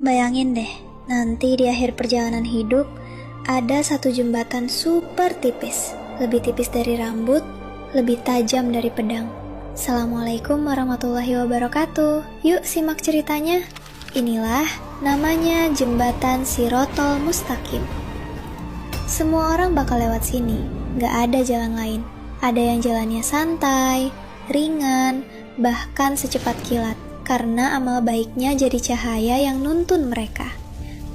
Bayangin deh, nanti di akhir perjalanan hidup, ada satu jembatan super tipis, lebih tipis dari rambut, lebih tajam dari pedang. Assalamualaikum warahmatullahi wabarakatuh. Yuk simak ceritanya. Inilah namanya Jembatan Shirotol Mustaqim. Semua orang bakal lewat sini, gak ada jalan lain. Ada yang jalannya santai, ringan, bahkan secepat kilat, karena amal baiknya jadi cahaya yang nuntun mereka.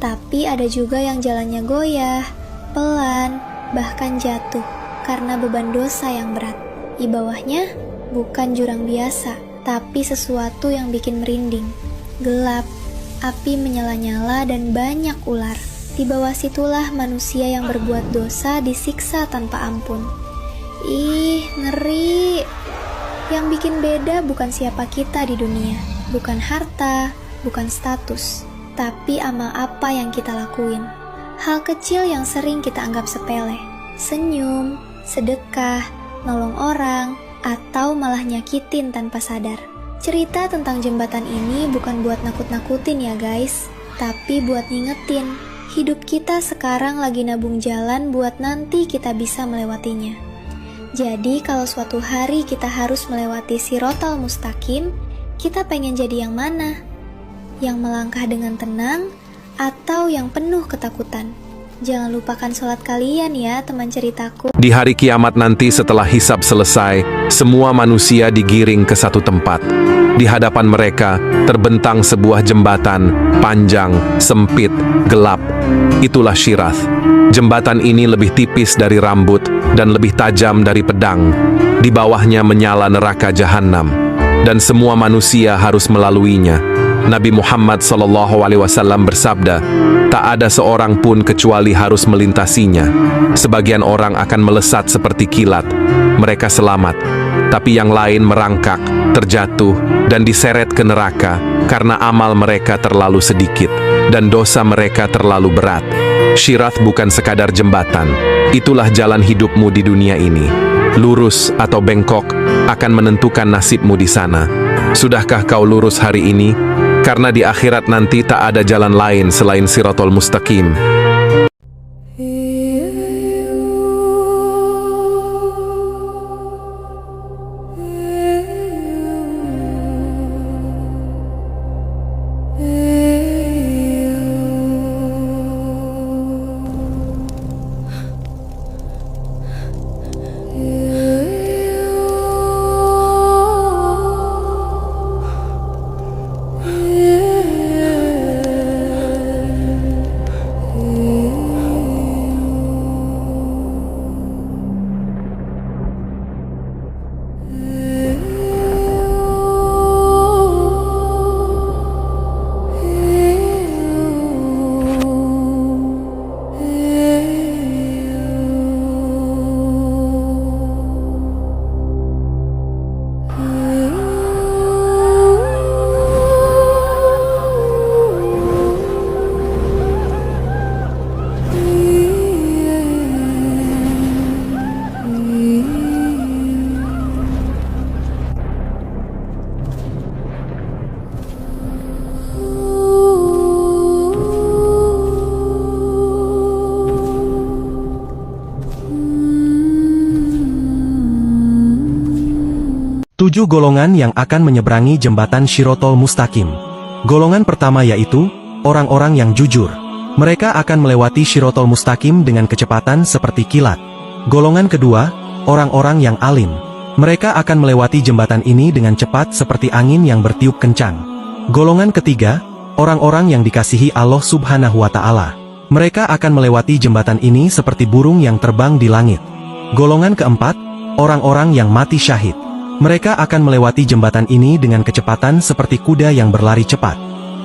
Tapi ada juga yang jalannya goyah, pelan, bahkan jatuh, karena beban dosa yang berat. Di bawahnya, bukan jurang biasa, tapi sesuatu yang bikin merinding. Gelap, api menyala-nyala dan banyak ular. Di bawah situlah manusia yang berbuat dosa disiksa tanpa ampun. Ih, ngeri. Yang bikin beda bukan siapa kita di dunia, bukan harta, bukan status, tapi amal apa yang kita lakuin. Hal kecil yang sering kita anggap sepele, senyum, sedekah, nolong orang, atau malah nyakitin tanpa sadar. Cerita tentang jembatan ini bukan buat nakut-nakutin ya guys, tapi buat ngingetin, hidup kita sekarang lagi nabung jalan buat nanti kita bisa melewatinya. Jadi kalau suatu hari kita harus melewati Shirotol Mustaqim, kita pengen jadi yang mana? Yang melangkah dengan tenang, atau yang penuh ketakutan? Jangan lupakan sholat kalian ya teman ceritaku. Di hari kiamat nanti setelah hisab selesai, semua manusia digiring ke satu tempat. Di hadapan mereka terbentang sebuah jembatan, panjang, sempit, gelap. Itulah Shirath. Jembatan ini lebih tipis dari rambut dan lebih tajam dari pedang. Di bawahnya menyala neraka jahanam, dan semua manusia harus melaluinya. Nabi Muhammad SAW bersabda, tak ada seorang pun kecuali harus melintasinya. Sebagian orang akan melesat seperti kilat, mereka selamat, tapi yang lain merangkak, terjatuh, dan diseret ke neraka karena amal mereka terlalu sedikit dan dosa mereka terlalu berat. Shirath bukan sekadar jembatan, itulah jalan hidupmu di dunia ini. Lurus atau bengkok akan menentukan nasibmu di sana. Sudahkah kau lurus hari ini? Karena di akhirat nanti tak ada jalan lain selain Shirotol Mustaqim. Tujuh golongan yang akan menyeberangi jembatan Shirotol Mustaqim. Golongan pertama yaitu orang-orang yang jujur. Mereka akan melewati Shirotol Mustaqim dengan kecepatan seperti kilat. Golongan kedua, orang-orang yang alim. Mereka akan melewati jembatan ini dengan cepat seperti angin yang bertiup kencang. Golongan ketiga, orang-orang yang dikasihi Allah Subhanahu wa Ta'ala. Mereka akan melewati jembatan ini seperti burung yang terbang di langit. Golongan keempat, orang-orang yang mati syahid. Mereka akan melewati jembatan ini dengan kecepatan seperti kuda yang berlari cepat.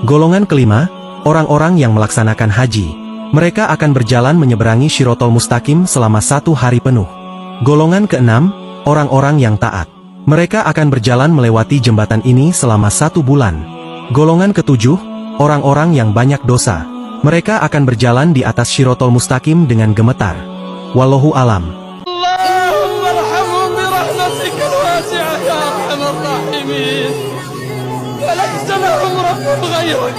Golongan kelima, orang-orang yang melaksanakan haji. Mereka akan berjalan menyeberangi Shirotol Mustaqim selama 1 hari penuh. Golongan keenam, orang-orang yang taat. Mereka akan berjalan melewati jembatan ini selama 1 bulan. Golongan ketujuh, orang-orang yang banyak dosa. Mereka akan berjalan di atas Shirotol Mustaqim dengan gemetar. Wallahu alam. فليس لهم رب غيرك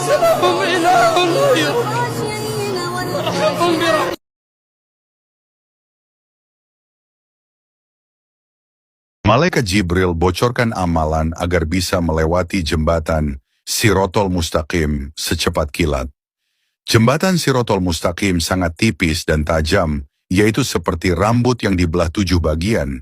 وسلامهم إله غيره ارحمهم برحمتك. Malaikat Jibril bocorkan amalan agar bisa melewati jembatan Sirotol Mustaqim secepat kilat. Jembatan Sirotol Mustaqim sangat tipis dan tajam, yaitu seperti rambut yang dibelah 7 bagian.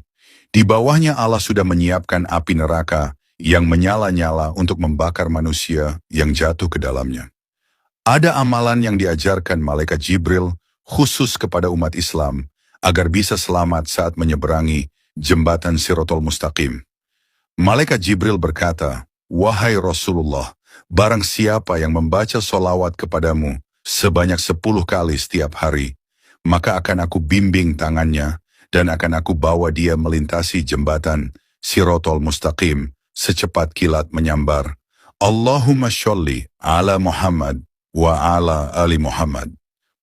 Di bawahnya Allah sudah menyiapkan api neraka yang menyala-nyala untuk membakar manusia yang jatuh ke dalamnya. Ada amalan yang diajarkan Malaikat Jibril khusus kepada umat Islam agar bisa selamat saat menyeberangi jembatan Sirotol Mustaqim. Malaikat Jibril berkata, "Wahai Rasulullah, barang siapa yang membaca solawat kepadamu sebanyak 10 kali setiap hari, maka akan aku bimbing tangannya dan akan aku bawa dia melintasi jembatan Sirotol Mustaqim secepat kilat menyambar. Allahumma sholli ala Muhammad wa ala ali Muhammad."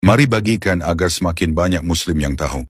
Mari bagikan agar semakin banyak muslim yang tahu.